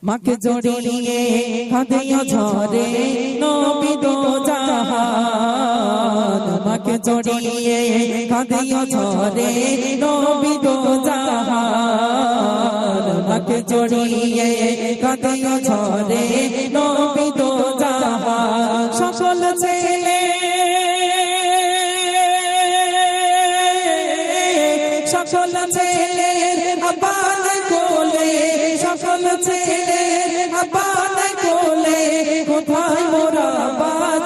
মাকে জড়িয়ে কাঁদে ঝরে নবী দো জাহান, মাকে জড়িয়ে কাঁদে ঝরে নবী দো জাহান, মাকে জড়িয়ে কাঁদে ঝরে নবী দো জাহান। সকল ছেলে সকল ছেলে আবাদ কোলে, সকল ছেলে আবাদ কোলে, কোথায় মোরা বাজার,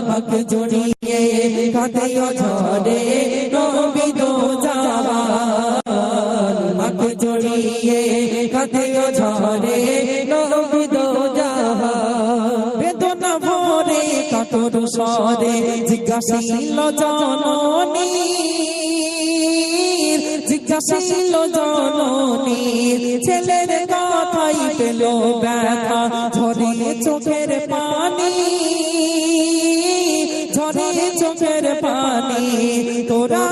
মাকে জড়িয়ে কাঁদে ঝরে নবী দো জাহান, মাকে জড়িয়ে কাঁদে ঝরে নবী দো জাহান। বেদনা ভরে কাতর স্বরে জিজ্ঞাসিল জননী, জিজ্ঞাসিল জননী, ছেলের কথাই পেল ব্যথা, ঝরে চোখের পানি, ঝরে চোখের পানি। তোরা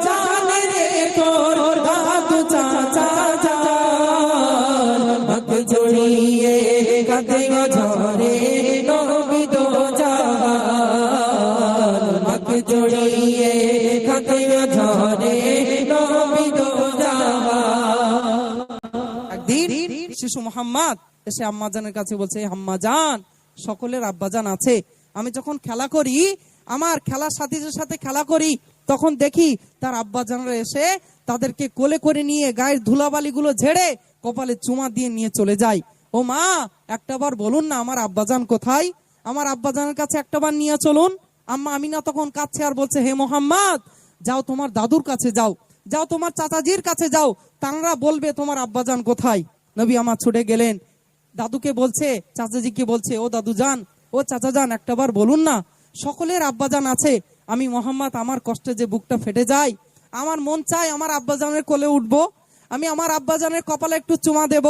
জানে রে তোর দাদু চাচা জান, মাকে জড়িয়ে কাঁদে ঝরে নবী দো জাহান, মাকে জড়িয়ে কাঁদে ঝরে নবী দো জাহান। একদিন শিশু মুহাম্মদ এসে আম্মাজানের কাছে বলছে, আম্মাজান, সকলের আব্বাজান আছে, আমি যখন খেলা করি, আমার খেলার সাথীদের সাথে খেলা করি, তখন দেখি তার আব্বাজানরা এসে তাদেরকে কোলে করে নিয়ে গায়ের ধুলাবালিগুলো ঝেড়ে কপালে চুমা দিয়ে নিয়ে চলে যায়। ও মা, একটাবার বলুন না আমার আব্বাজান কোথায়, আমার আব্বাজানের কাছে একটাবার নিয়ে চলুন। আম্মা আমিনা তখন কাঁদছে আর বলছে, হে মোহাম্মদ, যাও তোমার দাদুর কাছে যাও, যাও তোমার চাচাজির কাছে যাও, তারা বলবে তোমার আব্বাজান কোথায়। নবী আমার ছুটে গেলেন, দাদুকে বলছে, চাচাজিকে বলছে, ও দাদু যান, ও চাচা যান, একটাবার বলুন না সকলের আব্বাজান আছে, আমি মোহাম্মদ আমার কষ্টে যে বুকটা ফেটে যায়, আমার মন চায় আমার আব্বাজানের কোলে উঠবো, আমি আমার আব্বাজানের কপালে একটু চুমা দেব,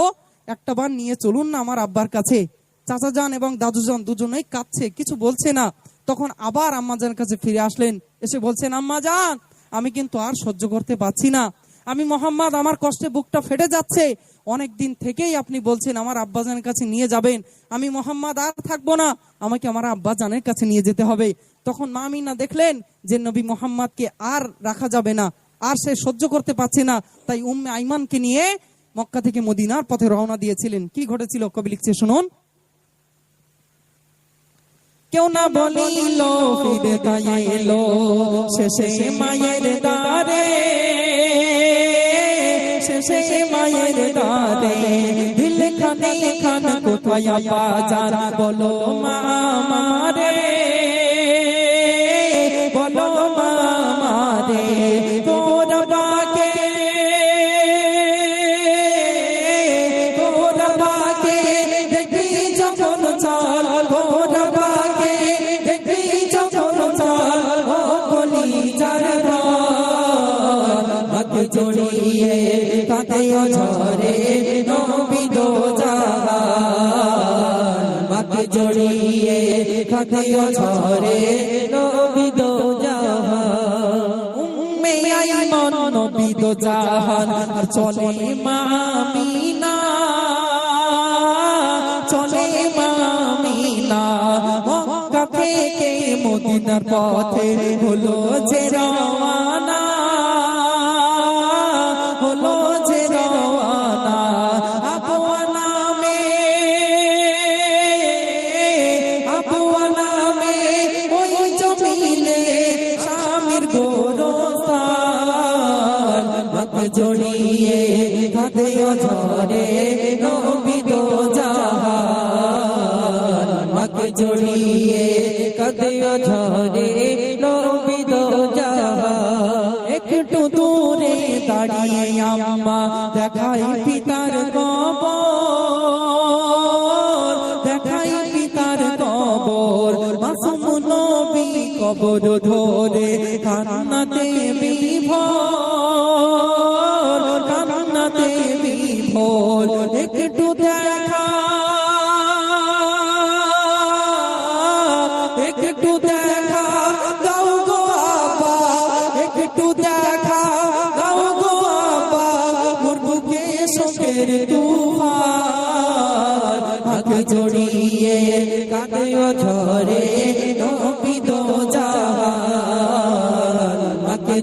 একটাবার নিয়ে চলুন না আমার আব্বার কাছে। চাচা যান এবং দাদুজান দুজনেই কাঁদছে, কিছু বলছে না। তখন আবার আম্মাজানের কাছে ফিরে আসলেন, এসে বলছেন, আম্মা যান, আমি কিন্তু আর সহ্য করতে পারছি না, আমি মোহাম্মদ আমার কষ্টে বুকটা ফেটে যাচ্ছে, অনেক দিন থেকেই আপনি বলছেন আমার আব্বাজানের কাছে নিয়ে যাবেন, আমি মোহাম্মদ আর থাকবো না, আমাকে আমার আব্বাজানের কাছে নিয়ে যেতে হবে। তখন মা আমিনা দেখলেন যে নবী মোহাম্মদকে আর রাখা যাবে না, আর সে সহ্য করতে পারছে না, তাই উম্মে আইমানকে নিয়ে মক্কা থেকে মদিনার পথে রওনা দিয়েছিলেন। কি ঘটেছিল কবি লিখছে শুনুন। কেউ না বলিল ফিরে তাই এলো শেষে মায়ের দারে, শেষে মায়ের দারে, দিল খানে খান কোথায় আব্বাজান, বলো মা আমারে, বলো মা আমারে, তোরা বাকে, তোরা বাকে দেখবি যখন চাল, তোরা বাকে দেখবি যখন চাল, ও বলি যার মাকে জড়িয়ে কাঁদে ঝরে নবী দো জাহান, মাকে জড়িয়ে কাঁদে ঝরে নবী দো জাহান। উম্মে আইমান নবী দো জাহান, আর চলে মা আমিনা, চলে মা আমিনা, মক্কা থেকে মদিনার পথে হলো যে রওয়ানা, হলো যে রওয়ানা। আবওয়া নামে, আবওয়া নামে ওই জমিনে স্বামীর গোরস্থান, মাকে জড়িয়ে কাঁদে ঝরে নবী দো জাহান, মাকে জড়িয়ে কাঁদে ঝরে নবী দো জাহান। একটু দূরে দাঁড়িয়ে আম্মা দেখাই পিতার কবর, দেখাই পিতার কবর, মাসুম নবী কবর ধরে কান্নাতে বিভোর, কান্নাতে বিভোর। একটু দেখা, একটু দেখা দাও গো আব্বা, একটু দেখা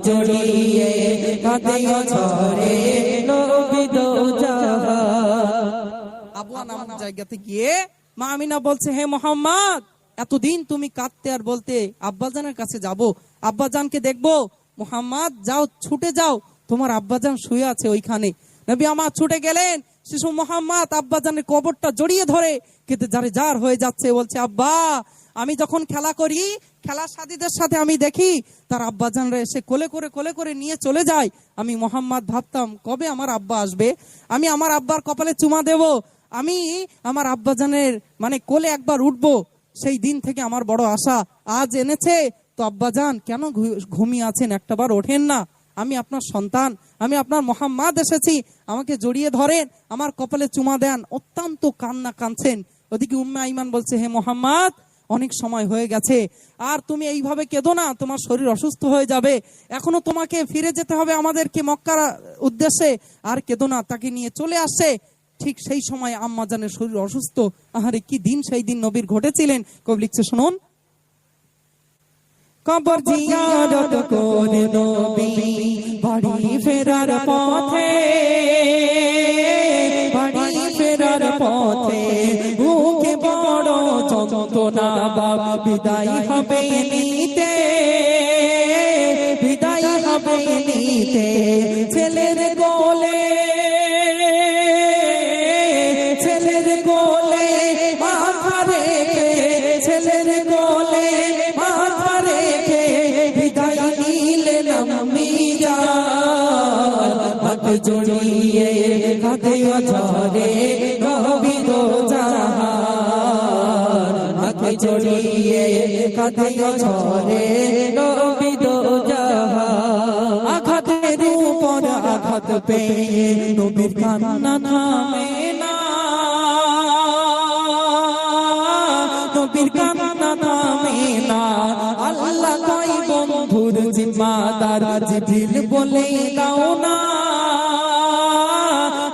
জড়িয়ে কাঁদে ঝরে নবী দো জাহান। আবওয়া নামক জায়গাতে গিয়ে মা আমিনা বলছে, হে মোহাম্মদ, এতদিন তুমি কাঁদতে আর বলতে আব্বাজানের কাছে যাব, আব্বাজানকে দেখবো। মোহাম্মদ যাও, ছুটে যাও, তোমার আব্বাজান শুয়ে আছে ওইখানে। নবী আমার ছুটে গেলেন। শিশু মোহাম্মদ আব্বাজানের কবরটা জড়িয়ে ধরে কেঁদে যারে যার হয়ে যাচ্ছে। বলছে, আব্বা, আমি যখন খেলা করি, খেলার সাথীদের সাথে আমি দেখি তার আব্বাজানরা এসে কোলে করে নিয়ে চলে যায়। আমি মোহাম্মদ ভাবতাম কবে আমার আব্বা আসবে, আমি আমার আব্বার কপালে চুমা দেব, আমি আমার আব্বাজানের মানে কোলে একবার উঠবো। সেই দিন থেকে আমার বড় আশা। আজ এনেছে তো আব্বাজান কেন ঘুমিয়ে আছেন, একটাবার ওঠেন না, আমি আপনার সন্তান, আমি আপনার মোহাম্মদ এসেছি, আমাকে জড়িয়ে ধরেন, আমার কপালে চুমা দেন। অত্যন্ত কান্না কাঁদছেন। ওদিকে উম্মে আইমান বলছে, হে মোহাম্মদ, অনেক সময় হয়ে গেছে, আর তুমি এইভাবে কেঁদো না, তোমার শরীর অসুস্থ হয়ে যাবে, এখনো তোমাকে ফিরে যেতে হবে আমাদেরকে মক্কার উদ্দেশ্যে, আর কেঁদো না। তাকে নিয়ে চলে আসছে। ঠিক সেই সময় আম্মা জানের শরীর অসুস্থ। আহারে কি দিন সেই দিন নবীর ঘটেছিলেন। কবি লিখছে, শুনুন। কবর জিয়ারত করে নবী বাড়ি ফেরার পথে, বাড়ি ফেরার পথে বুকে বড় যন্ত্রণা, বাবা বিদায় হবে নিতে, বিদায় হবে নিতে। ছেলের কোলে, ছেলের কোলে মাথা রেখে, ছেলের কোলে মাথা রেখে বিদায় নিলেন আম্মি জান। হাত জড়িয়ে কাঁদে ঝরে নবী দো জাহান। হাত জড়িয়ে কাঁদে ঝরে নবী দো জাহান। আঘাতের উপর আঘাত পেয়ে নবীর কান্না থামে না, নবীর কান্না থামে না। আল্লাহ কই বন্ধুর জিম্মাদার জিবরিল বলে দাও না,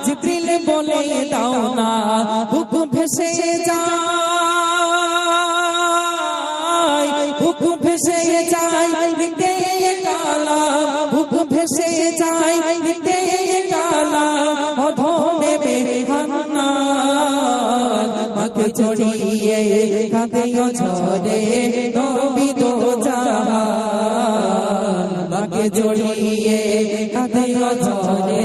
জিবরিল বলে দাও না, বুক ভেসে যায়, বুক ভেসে যায় নিতে কালা, বুক ভেসে যায় নিতে কালা, অধমে বেহান্না। মাকে জড়িয়ে কাঁদে ঝরে নবী দো জাহান। মাকে জড়িয়ে কাঁদে ঝরে